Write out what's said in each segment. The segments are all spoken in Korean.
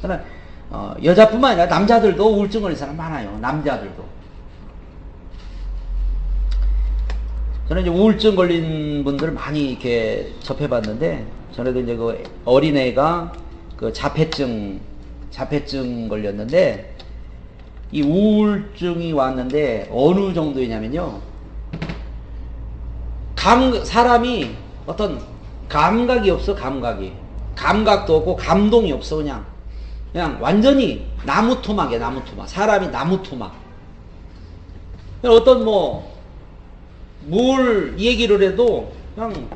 그러나 여자뿐만 아니라 남자들도 우울증 걸린 사람 많아요. 남자들도. 저는 이제 우울증 걸린 분들을 많이 이렇게 접해봤는데, 전에도 이제 그 어린애가 그 자폐증 걸렸는데, 이 우울증이 왔는데 어느 정도이냐면요, 사람이 어떤 감각이 없어. 감각도 없고 감동이 없어. 그냥 완전히 나무토막이야. 나무토막. 사람이 나무토막. 어떤 뭘 얘기를 해도 그냥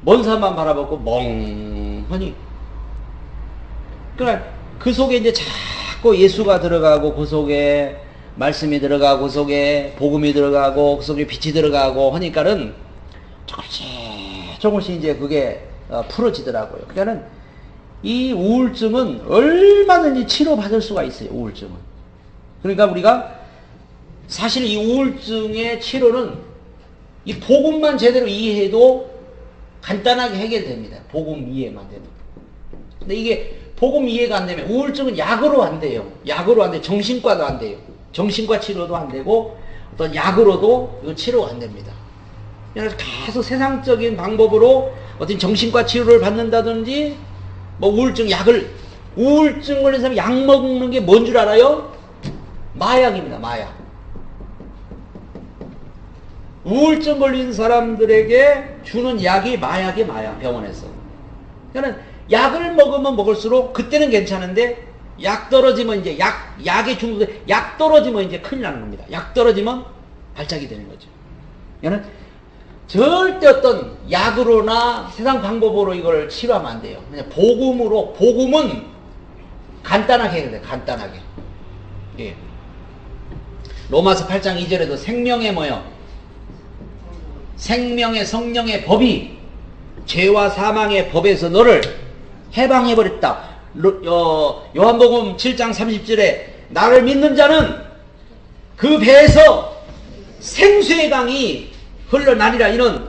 먼 산만 바라보고 멍하니. 그러니까 그 속에 이제 자꾸 예수가 들어가고, 그 속에 말씀이 들어가고, 그 속에 복음이 들어가고, 그 속에 빛이 들어가고 하니까는 조금씩 이제 그게 풀어지더라고요. 그러니까는 이 우울증은 얼마든지 치료받을 수가 있어요. 우울증은. 그러니까 우리가 사실 이 우울증의 치료는 이 복음만 제대로 이해해도 간단하게 해결됩니다. 복음 이해만 되면. 근데 이게 복음 이해가 안 되면 우울증은 약으로 안 돼요. 약으로 안 돼요. 정신과도 안 돼요. 정신과 치료도 안 되고 어떤 약으로도 이거 치료가 안 됩니다. 그래서 계속 세상적인 방법으로 어떤 정신과 치료를 받는다든지 우울증 걸린 사람이 약 먹는 게 뭔 줄 알아요? 마약입니다. 마약. 우울증 걸린 사람들에게 주는 약이 마약이에요. 마약. 병원에서. 그러니까 약을 먹으면 먹을수록 그때는 괜찮은데, 약 떨어지면 이제 약에 중독돼, 약 떨어지면 이제 큰일 나는 겁니다. 약 떨어지면 발작이 되는 거죠. 그러니까 절대 어떤 약으로나 세상 방법으로 이걸 치료하면 안 돼요. 그냥 복음은 간단하게 해야 돼요. 간단하게. 예. 로마서 8장 2절에도 생명의 생명의 성령의 법이 죄와 사망의 법에서 너를 해방해버렸다. 요한복음 7장 30절에 나를 믿는 자는 그 배에서 생수의 강이 흘러나리라. 이는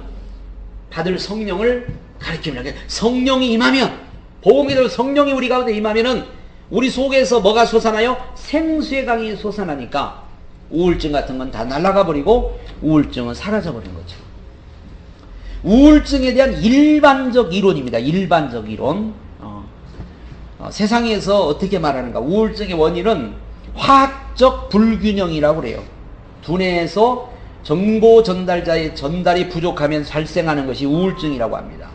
받을 성령을 가리킵니다. 성령이 임하면, 복음이라도 성령이 우리 가운데 임하면은 우리 속에서 뭐가 솟아나요? 생수의 강이 솟아나니까 우울증 같은 건 다 날아가 버리고 우울증은 사라져 버린 거죠. 우울증에 대한 일반적 이론입니다. 일반적 이론. 세상에서 어떻게 말하는가? 우울증의 원인은 화학적 불균형이라고 그래요. 두뇌에서 정보 전달자의 전달이 부족하면 발생하는 것이 우울증이라고 합니다.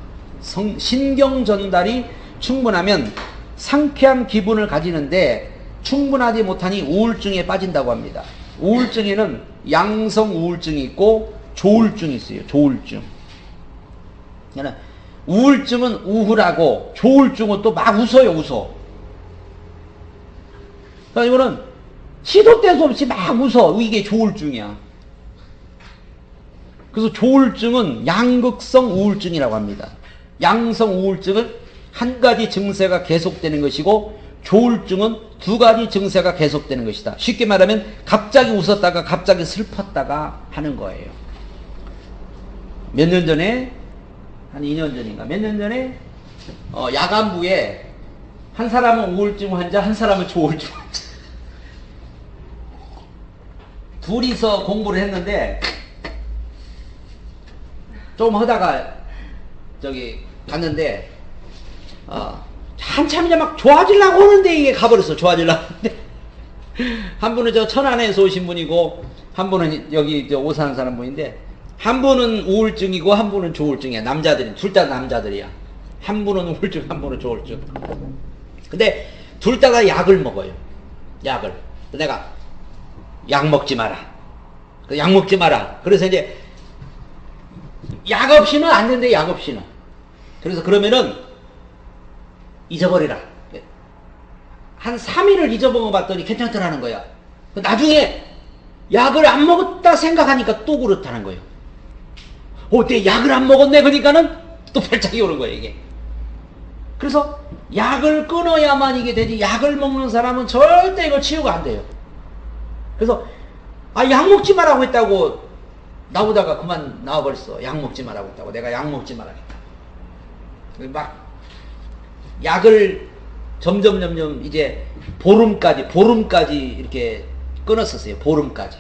신경 전달이 충분하면 상쾌한 기분을 가지는데 충분하지 못하니 우울증에 빠진다고 합니다. 우울증에는 양성 우울증이 있고 조울증이 있어요. 조울증. 우울증은 우울하고 조울증은 또 막 웃어. 그러니까 이거는 시도 때도 없이 막 웃어. 이게 조울증이야. 그래서 조울증은 양극성 우울증이라고 합니다. 양성 우울증은 한 가지 증세가 계속되는 것이고, 조울증은 두 가지 증세가 계속되는 것이다. 쉽게 말하면 갑자기 웃었다가 갑자기 슬펐다가 하는 거예요. 몇 년 전에, 한 2년 전인가 몇 년 전에 야간부에 한 사람은 우울증 환자, 한 사람은 조울증 환자, 둘이서 공부를 했는데, 좀 하다가 갔는데 한참 이제 막 좋아지려고 하는데 이게 가버렸어. 좋아지려고 하는데 한 분은 저 천안에서 오신 분이고, 한 분은 여기 오 사는 사람 분인데, 한 분은 우울증이고 한 분은 조울증이야. 남자들이 둘 다 남자들이야. 한 분은 우울증, 한 분은 조울증. 근데 둘 다 약을 먹어요. 약을. 내가 약 먹지 마라. 약 먹지 마라. 그래서 이제 약 없이는 안 된대. 약 없이는. 그래서 그러면은 잊어버리라. 한 3일을 잊어먹어 봤더니 괜찮더라는 거야. 나중에 약을 안 먹었다 생각하니까 또 그렇다는 거예요. 내 약을 안 먹었네. 그러니까는 또 발작이 오는 거예요, 이게. 그래서 약을 끊어야만 이게 되지, 약을 먹는 사람은 절대 이거 치유가 안 돼요. 그래서 약 먹지 말라고 했다고 나오다가 그만 나와버렸어. 약 먹지 말라고 했다고. 내가 약 먹지 말라고 했다. 막 약을 점점 이제 보름까지 이렇게 끊었었어요. 보름까지.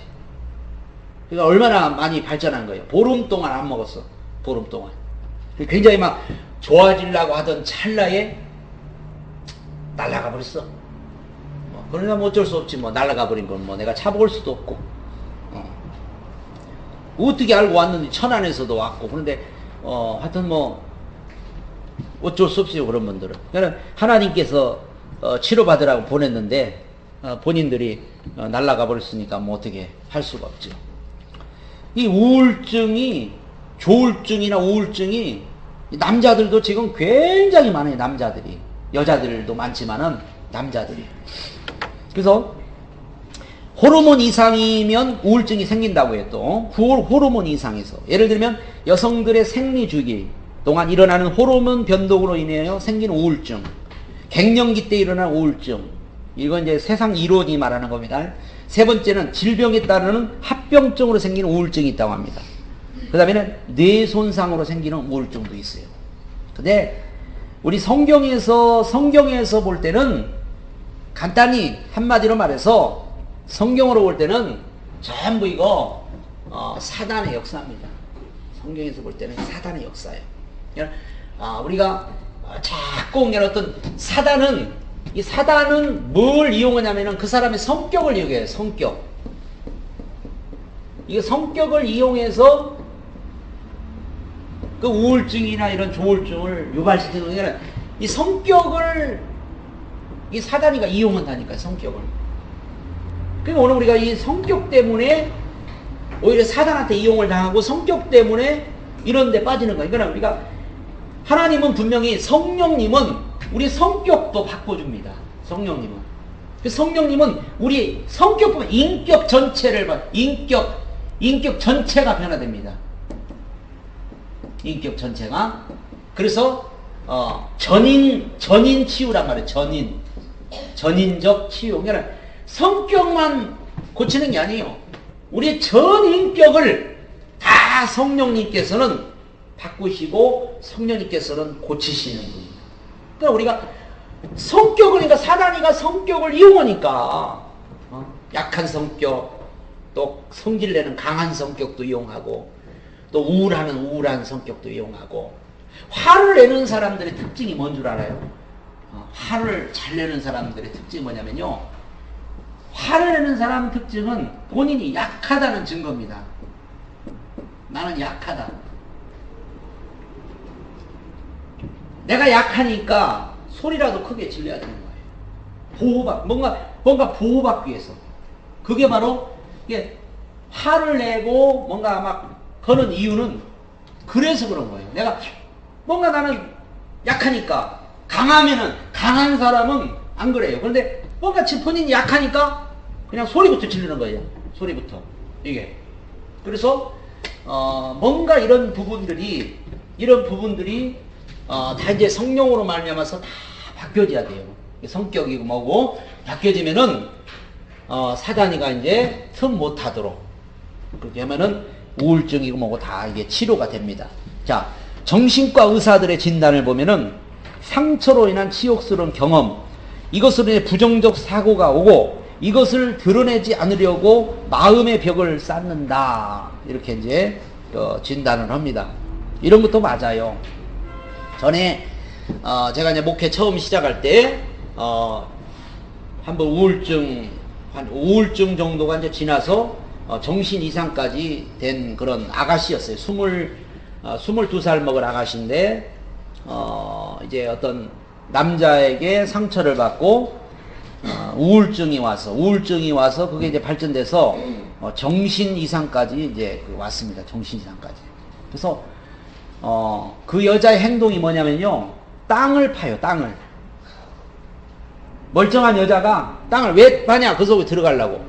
그러니까 얼마나 많이 발전한 거예요. 보름 동안 안 먹었어. 보름 동안. 굉장히 막 좋아지려고 하던 찰나에 날아가 버렸어. 그러나 뭐 어쩔 수 없지. 뭐 날아가 버린 건 뭐 내가 차볼 수도 없고. 어떻게 알고 왔는지 천안에서도 왔고. 그런데 하여튼 뭐 어쩔 수 없어요. 그런 분들은. 그러니까 하나님께서 치료받으라고 보냈는데 본인들이 날아가 버렸으니까 뭐 어떻게 할 수가 없죠. 이 우울증이, 조울증이나 우울증이 남자들도 지금 굉장히 많아요. 남자들이. 여자들도 많지만은 남자들이. 그래서 호르몬 이상이면 우울증이 생긴다고 해요. 또 호르몬 이상에서 예를 들면 여성들의 생리주기 동안 일어나는 호르몬 변동으로 인하여 생긴 우울증, 갱년기 때 일어난 우울증, 이건 이제 세상 이론이 말하는 겁니다. 세 번째는 질병에 따르는 합병증으로 생기는 우울증이 있다고 합니다. 그 다음에는 뇌 손상으로 생기는 우울증도 있어요. 근데 우리 성경에서 볼 때는 간단히 한마디로 말해서 성경으로 볼 때는 전부 이거 사단의 역사입니다. 성경에서 볼 때는 사단의 역사예요. 우리가 자꾸 어떤 이 사단은 뭘 이용하냐면은 그 사람의 성격을 이용해요. 성격. 이 성격을 이용해서 그 우울증이나 이런 조울증을 유발시키는 거는 이 성격을 이 사단이가 이용한다니까요. 성격을. 그러니까 오늘 우리가 이 성격 때문에 오히려 사단한테 이용을 당하고 성격 때문에 이런 데 빠지는 거예요. 그러니까 우리가 하나님은 분명히 성령님은 우리 성격도 바꿔줍니다. 성령님은. 그 성령님은 우리 성격뿐만 인격 전체를 인격 전체가 변화됩니다. 인격 전체가. 그래서 전인 치유란 말이에요. 전인적 치유. 그러니까 성격만 고치는 게 아니에요. 우리의 전 인격을 다 성령님께서는 바꾸시고 성령님께서는 고치시는 분입니다. 그러니까 우리가 성격을, 그러니까 사단이가 성격을 이용하니까 약한 성격, 또 성질내는 강한 성격도 이용하고, 또 우울한 성격도 이용하고. 화를 내는 사람들의 특징이 뭔 줄 알아요? 화를 잘 내는 사람들의 특징이 뭐냐면요, 화를 내는 사람 특징은 본인이 약하다는 증거입니다. 나는 약하다. 내가 약하니까 소리라도 크게 질러야 되는 거예요. 뭔가 보호받기 위해서. 그게 바로 이게 화를 내고 뭔가 막 그런 이유는 그래서 그런 거예요. 내가 뭔가 나는 약하니까. 강한 사람은 안 그래요. 그런데 뭔가 본인이 약하니까 그냥 소리부터 지르는 거예요. 소리부터. 이게. 그래서 뭔가 이런 부분들이 다 이제 성령으로 말미암아서 다 바뀌어져야 돼요. 성격이고 뭐고 바뀌어지면은 사단이가 이제 틈 못하도록 그렇게 하면은 우울증이고 뭐고 다 이게 치료가 됩니다. 자, 정신과 의사들의 진단을 보면은 상처로 인한 치욕스러운 경험, 이것으로 인해 부정적 사고가 오고 이것을 드러내지 않으려고 마음의 벽을 쌓는다. 이렇게 이제 진단을 합니다. 이런 것도 맞아요. 전에 제가 이제 목회 처음 시작할 때 한번 우울증 정도가 이제 지나서 정신 이상까지 된 그런 아가씨였어요. 22살 먹은 아가씨인데 이제 어떤 남자에게 상처를 받고 우울증이 와서 그게 이제 발전돼서 정신 이상까지 이제 왔습니다. 정신 이상까지. 그래서 그 여자의 행동이 뭐냐면요, 땅을 파요. 땅을. 멀쩡한 여자가 땅을 왜 파냐? 그 속에 들어가려고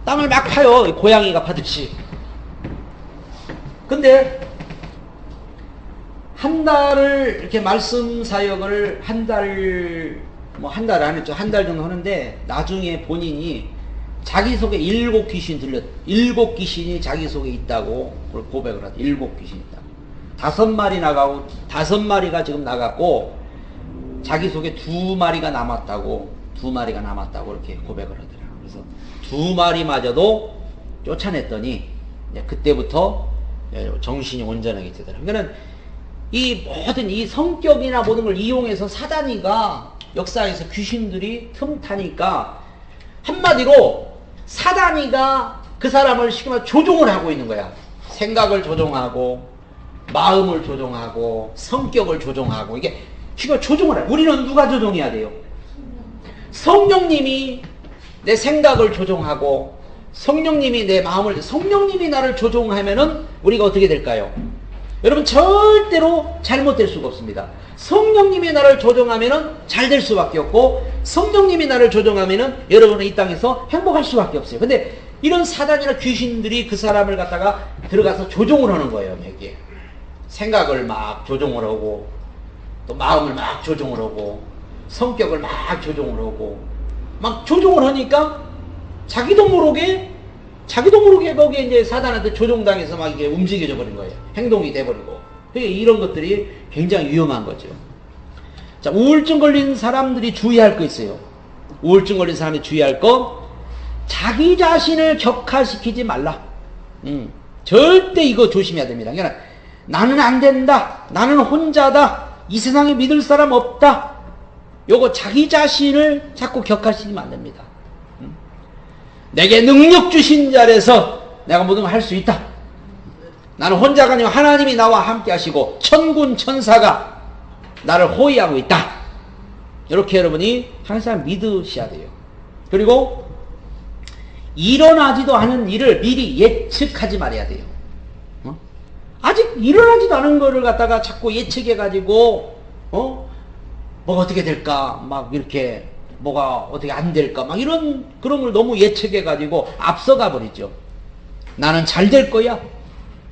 땅을 막 파요. 고양이가 파듯이. 근데 한 달을 이렇게 말씀 사역을 한 달 안 했죠. 한 달 정도 하는데 나중에 본인이 자기 속에 7 귀신이 자기 속에 있다고 고백을 하죠. 7 귀신이 있다고. 5마리 나가고 5마리가 지금 나갔고 자기 속에 2마리가 남았다고 이렇게 고백을 하더라고요. 그래서 2마리마저도 쫓아냈더니 그때부터 정신이 온전하게 되더라고요. 그러니까 이 모든 이 성격이나 모든 걸 이용해서 사단이가 역사에서 귀신들이 틈타니까 한마디로 사단이가 그 사람을 쉽게 말해 조종을 하고 있는 거야. 생각을 조종하고 마음을 조종하고 성격을 조종하고 이게 쉽게 조종을 해. 우리는 누가 조종해야 돼요? 성령님이 내 생각을 조종하고 성령님이 내 마음을 성령님이 나를 조종하면은 우리가 어떻게 될까요? 여러분 절대로 잘못될 수가 없습니다. 성령님이 나를 조종하면은 잘 될 수밖에 없고 성령님이 나를 조종하면은 여러분은 이 땅에서 행복할 수밖에 없어요. 근데 이런 사단이나 귀신들이 그 사람을 갖다가 들어가서 조종을 하는 거예요. 이게 생각을 막 조종을 하고 또 마음을 막 조종을 하고 성격을 막 조종을 하고 막 조종을 하니까 자기도 모르게 거기에 이제 사단한테 조종당해서 막 이게 움직여져 버린 거예요. 행동이 돼버리고. 이런 것들이 굉장히 위험한 거죠. 자, 우울증 걸린 사람들이 주의할 거 있어요. 우울증 걸린 사람이 주의할 거, 자기 자신을 격화시키지 말라. 절대 이거 조심해야 됩니다. 그러니까 나는 안 된다. 나는 혼자다. 이 세상에 믿을 사람 없다. 요거 자기 자신을 자꾸 격화시키면 안 됩니다. 내게 능력 주신 자라서 내가 모든 걸 할 수 있다. 나는 혼자가 아니고 하나님이 나와 함께 하시고 천군 천사가 나를 호위하고 있다. 이렇게 여러분이 항상 믿으셔야 돼요. 그리고 일어나지도 않은 일을 미리 예측하지 말아야 돼요. 아직 일어나지도 않은 거를 갖다가 자꾸 예측해가지고 뭐가 어떻게 될까 막 이렇게 뭐가 어떻게 안 될까 막 그런 걸 너무 예측해가지고 앞서가 버리죠. 나는 잘 될 거야.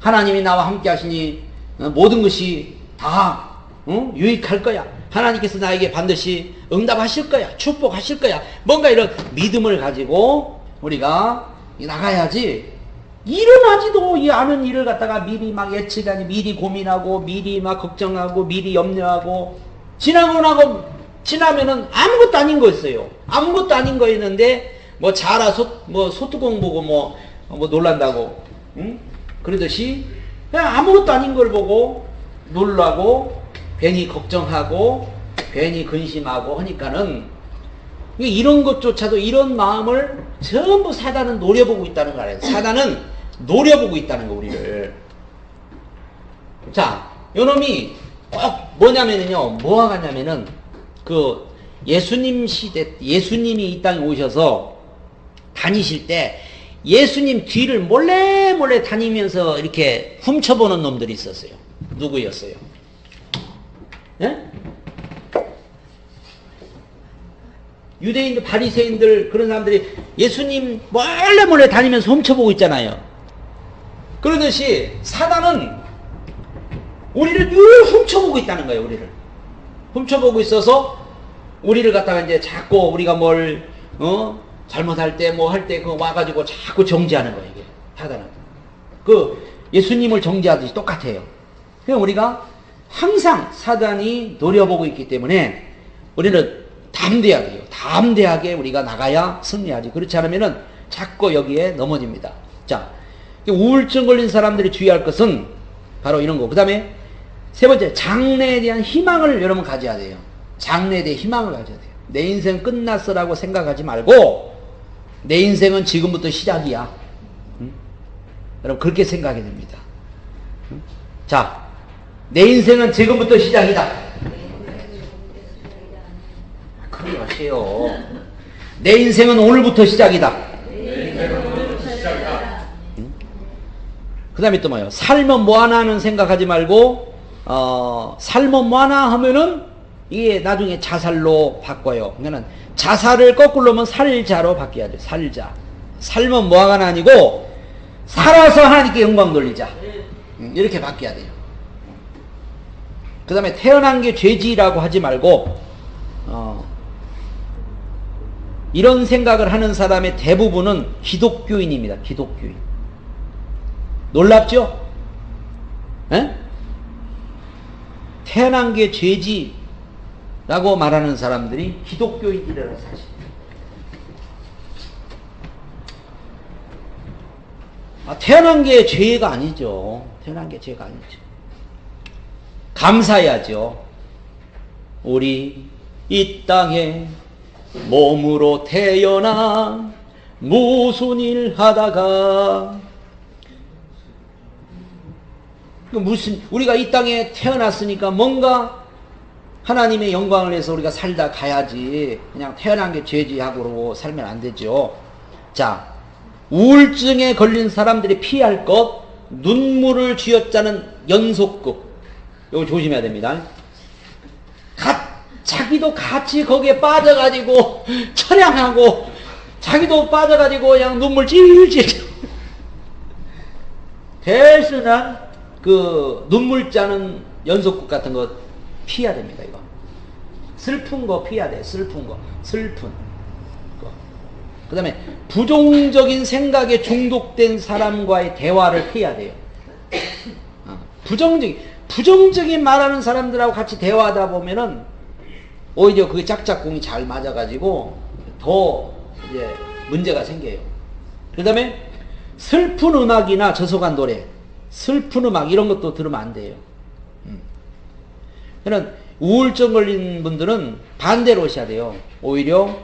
하나님이 나와 함께 하시니 모든 것이 다 유익할 거야. 하나님께서 나에게 반드시 응답하실 거야. 축복하실 거야. 뭔가 이런 믿음을 가지고 우리가 나가야지 일어나지도 않은 일을 갖다가 미리 막 예측하니 미리 고민하고 미리 막 걱정하고 미리 염려하고 지나면은 아무것도 아닌 거였어요. 아무것도 아닌 거였는데 뭐 소뚜껑 보고 뭐 놀란다고 그러듯이 그냥 아무것도 아닌 걸 보고 놀라고 괜히 걱정하고 괜히 근심하고 하니까는 이런 것조차도 이런 마음을 전부 사단은 노려보고 있다는 거 알아요. 사단은 노려보고 있다는 거 우리를. 자, 요놈이 꼭 뭐냐면은요, 뭐가 같냐면은 그 예수님 시대 예수님이 이 땅에 오셔서 다니실 때 예수님 뒤를 몰래 다니면서 이렇게 훔쳐보는 놈들이 있었어요. 누구였어요? 예? 유대인들, 바리새인들 그런 사람들이 예수님 몰래 다니면서 훔쳐보고 있잖아요. 그러듯이 사단은 우리를 늘 훔쳐보고 있다는 거예요. 우리를 훔쳐보고 있어서 우리를 갖다가 이제 자꾸 우리가 뭘 잘못할 때 뭐 할 때 그거 와가지고 자꾸 정지하는 거예요. 이게 사단은 그 예수님을 정지하듯이 똑같아요. 그냥 우리가 항상 사단이 노려보고 있기 때문에 우리는 담대해야 돼요. 담대하게 우리가 나가야 승리하지. 그렇지 않으면은 자꾸 여기에 넘어집니다. 자, 우울증 걸린 사람들이 주의할 것은 바로 이런 거. 그 다음에 세 번째, 장래에 대한 희망을 여러분 가져야 돼요. 장래에 대한 희망을 가져야 돼요. 내 인생 끝났어라고 생각하지 말고 내 인생은 지금부터 시작이야. 여러분 그렇게 생각이 됩니다. 자, 내 인생은 지금부터 시작이다. 그러지 마세요. 내 인생은 오늘부터 시작이다. 그 다음에 또 뭐예요? 삶은 뭐하나는 생각하지 말고 삶은 뭐하나 하면은 이게 나중에 자살로 바꿔요. 그러니까 자살을 거꾸로 하면 살자로 바뀌어야죠. 살자. 삶은 뭐하나 아니고 살아서 하나님께 영광 돌리자. 이렇게 바뀌어야 돼요. 그 다음에 태어난 게 죄지라고 하지 말고 이런 생각을 하는 사람의 대부분은 기독교인입니다. 기독교인. 놀랍죠? 에? 태어난 게 죄지. 라고 말하는 사람들이 기독교인이라는 사실. 태어난 게 죄가 아니죠. 태어난 게 죄가 아니죠. 감사해야죠. 우리 이 땅에 몸으로 태어나 무슨 일 하다가 우리가 이 땅에 태어났으니까 뭔가 하나님의 영광을 위해서 우리가 살다 가야지. 그냥 태어난 게 죄지 하고 그러고 살면 안 되죠. 자, 우울증에 걸린 사람들이 피할 것, 눈물을 쥐어짜는 연속극. 이거 조심해야 됩니다. 자기도 같이 거기에 빠져가지고 찬양하고 자기도 빠져가지고 그냥 눈물 찔찔. 대신은 그 눈물 짜는 연속극 같은 거 피해야 됩니다. 이거 슬픈 거 피해야 돼. 슬픈 거. 그 다음에 부정적인 생각에 중독된 사람과의 대화를 피해야 돼요. 부정적인 말하는 사람들하고 같이 대화하다 보면은 오히려 그게 짝짝꿍이 잘 맞아가지고 더 이제 문제가 생겨요. 그 다음에 슬픈 음악이나 저속한 노래, 슬픈 음악 이런 것도 들으면 안 돼요. 그러니까 우울증 걸린 분들은 반대로 하셔야 돼요. 오히려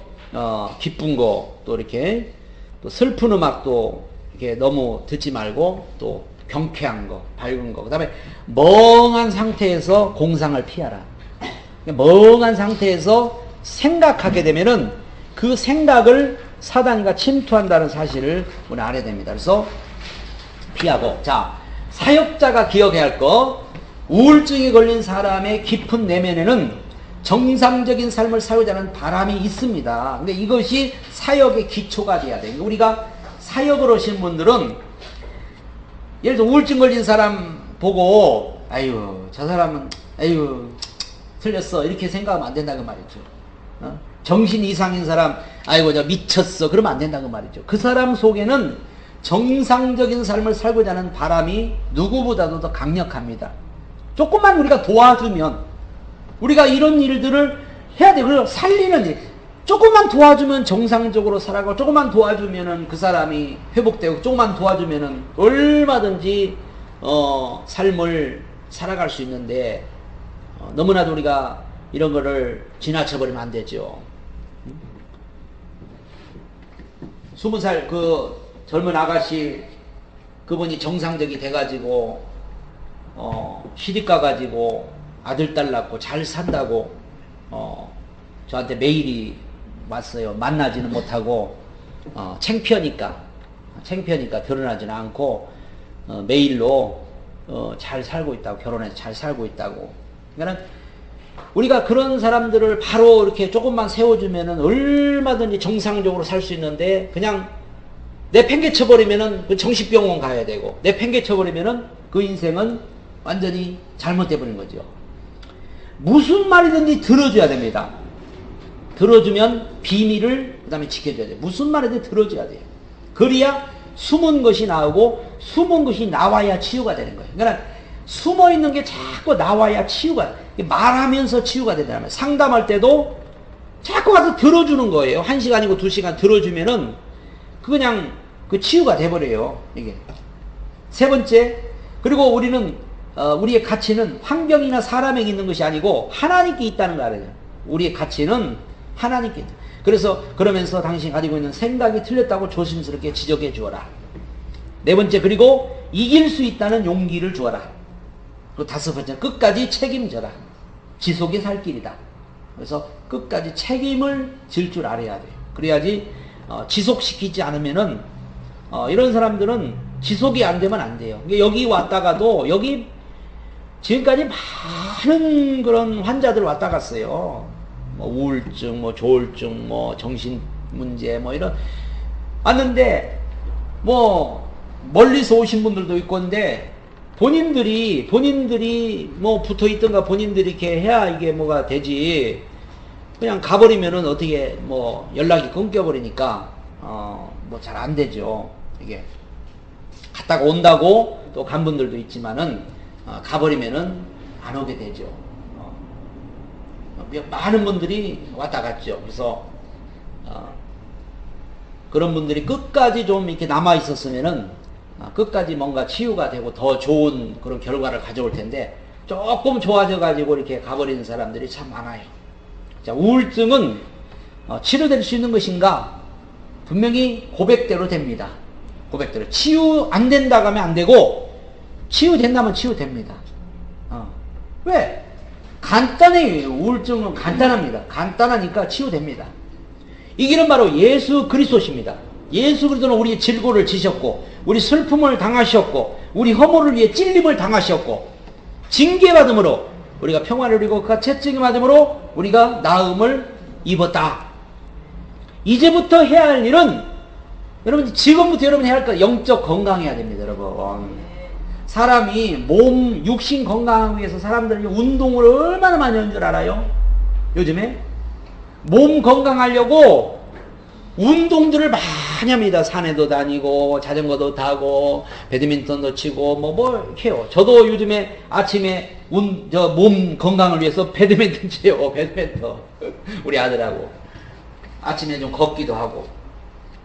기쁜 거 또 이렇게 또 슬픈 음악도 이렇게 너무 듣지 말고 또 경쾌한 거, 밝은 거. 그 다음에 멍한 상태에서 공상을 피하라. 멍한 상태에서 생각하게 되면은 그 생각을 사단이가 침투한다는 사실을 우리 알아야 됩니다. 그래서 피하고. 자, 사역자가 기억해야 할 거. 우울증이 걸린 사람의 깊은 내면에는 정상적인 삶을 살고자 하는 바람이 있습니다. 근데 이것이 사역의 기초가 돼야 돼요. 우리가 사역을 하신 분들은 예를 들어 우울증 걸린 사람 보고 아유 저 사람은 아유 틀렸어 이렇게 생각하면 안 된다는 말이죠. 정신 이상인 사람 아이고 저 미쳤어 그러면 안 된다는 말이죠. 그 사람 속에는 정상적인 삶을 살고자 하는 바람이 누구보다도 더 강력합니다. 조금만 우리가 도와주면 우리가 이런 일들을 해야 돼요. 그래서 살리는 일. 조금만 도와주면 정상적으로 살아가고 조금만 도와주면은 그 사람이 회복되고 조금만 도와주면은 얼마든지 삶을 살아갈 수 있는데 너무나도 우리가 이런 거를 지나쳐버리면 안 되죠. 20살 그 젊은 아가씨 그분이 정상적이 돼가지고 시집 가가지고 아들 딸 낳고 잘 산다고 저한테 메일이 왔어요. 만나지는 못하고 창피하니까 결혼하지는 않고 메일로 잘 살고 있다고 결혼해서 잘 살고 있다고. 그러니까 우리가 그런 사람들을 바로 이렇게 조금만 세워주면은 얼마든지 정상적으로 살 수 있는데 그냥 내팽개쳐버리면은 그 정신병원 가야 되고 내팽개쳐버리면은 그 인생은 완전히 잘못돼 버린 거죠. 무슨 말이든지 들어줘야 됩니다. 들어주면 비밀을 그 다음에 지켜줘야 돼요. 무슨 말이든지 들어줘야 돼요. 그래야 숨은 것이 나오고 숨은 것이 나와야 치유가 되는 거예요. 그러니까 숨어있는 게 자꾸 나와야 치유가 말하면서 치유가 된다는 거예요. 상담할 때도 자꾸 가서 들어주는 거예요. 1시간이고 2시간 들어주면은 그냥 그 치유가 돼버려요. 이게 세 번째, 그리고 우리는 우리의 가치는 환경이나 사람에게 있는 것이 아니고 하나님께 있다는 거 알아요. 우리의 가치는 하나님께 있다. 그래서 그러면서 당신이 가지고 있는 생각이 틀렸다고 조심스럽게 지적해 주어라. 네 번째, 그리고 이길 수 있다는 용기를 주어라. 그리고 다섯 번째, 끝까지 책임져라. 지속이 살 길이다. 그래서 끝까지 책임을 질 줄 알아야 돼요. 그래야지 지속시키지 않으면은 이런 사람들은 지속이 안 되면 안 돼요. 여기 왔다가도 여기 지금까지 많은 그런 환자들 왔다 갔어요. 뭐 우울증, 뭐 조울증, 뭐 정신 문제, 뭐 이런 왔는데 뭐 멀리서 오신 분들도 있고 한데 본인들이 뭐 붙어 있던가 본인들이 이렇게 해야 이게 뭐가 되지. 그냥 가버리면은 어떻게 뭐 연락이 끊겨버리니까 뭐 잘 안 되죠. 이게 갔다가 온다고 또 간 분들도 있지만은 가버리면은 안 오게 되죠. 많은 분들이 왔다 갔죠. 그래서 그런 분들이 끝까지 좀 이렇게 남아 있었으면은 끝까지 뭔가 치유가 되고 더 좋은 그런 결과를 가져올 텐데 조금 좋아져 가지고 이렇게 가버리는 사람들이 참 많아요. 자, 우울증은 치료될 수 있는 것인가? 분명히 고백대로 됩니다. 고백대로. 치유 안 된다고 하면 안 되고, 치유된다면 치유됩니다. 왜? 간단해요. 우울증은 간단합니다. 간단하니까 치유됩니다. 이 길은 바로 예수 그리스도십니다. 예수 그리스도는 우리의 질고를 지셨고, 우리 슬픔을 당하셨고, 우리 허물을 위해 찔림을 당하셨고, 징계받음으로 우리가 평화를 누리고 그가 채찍을 맞음으로 우리가 나음을 입었다. 이제부터 해야 할 일은, 여러분 지금부터 여러분이 해야 할 거 영적 건강해야 됩니다. 여러분, 사람이 몸 육신 건강하기 위해서 사람들이 운동을 얼마나 많이 하는 줄 알아요? 요즘에 몸 건강하려고 운동들을 많이 합니다. 산에도 다니고 자전거도 타고 배드민턴도 치고 뭐 이렇게 해요. 저도 요즘에 아침에 몸 건강을 위해서 배드민턴 쳐요. 배드민턴 우리 아들하고 아침에 좀 걷기도 하고.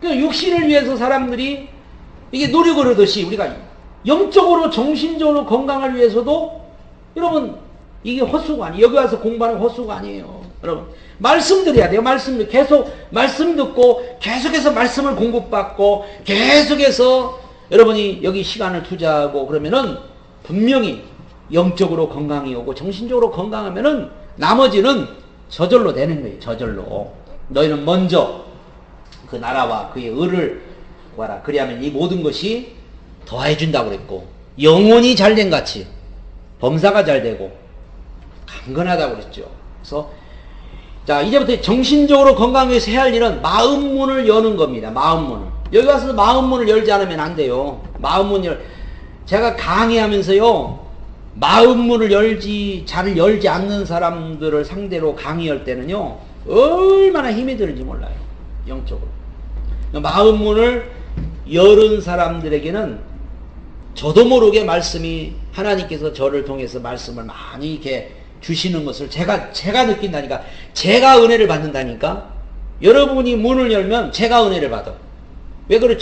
그 육신을 위해서 사람들이 이게 노력을 하듯이 우리가 영적으로 정신적으로 건강을 위해서도 여러분 이게 헛수가 아니에요. 여기 와서 공부하는 헛수가 아니에요. 여러분 말씀 드려야 돼요. 말씀 계속 말씀 듣고 계속해서 말씀을 공급받고 계속해서 여러분이 여기 시간을 투자하고 그러면은 분명히 영적으로 건강이 오고 정신적으로 건강하면은 나머지는 저절로 되는 거예요. 저절로. 너희는 먼저 그 나라와 그의 의를 구하라. 그리하면 이 모든 것이 더해준다고 그랬고 영혼이 잘된 같이 범사가 잘되고 강건하다고 그랬죠. 그래서 자, 이제부터 정신적으로 건강하기 위해서 해야 할 일은 마음문을 여는 겁니다. 마음문을. 여기 와서 마음문을 열지 않으면 안 돼요. 제가 강의하면서요, 마음문을 잘 열지 않는 사람들을 상대로 강의할 때는요, 얼마나 힘이 드는지 몰라요. 영적으로. 마음문을 열은 사람들에게는 저도 모르게 말씀이, 하나님께서 저를 통해서 말씀을 많이 이렇게 주시는 것을 제가 느낀다니까. 제가 은혜를 받는다니까. 여러분이 문을 열면 제가 은혜를 받아. 왜 그렇죠?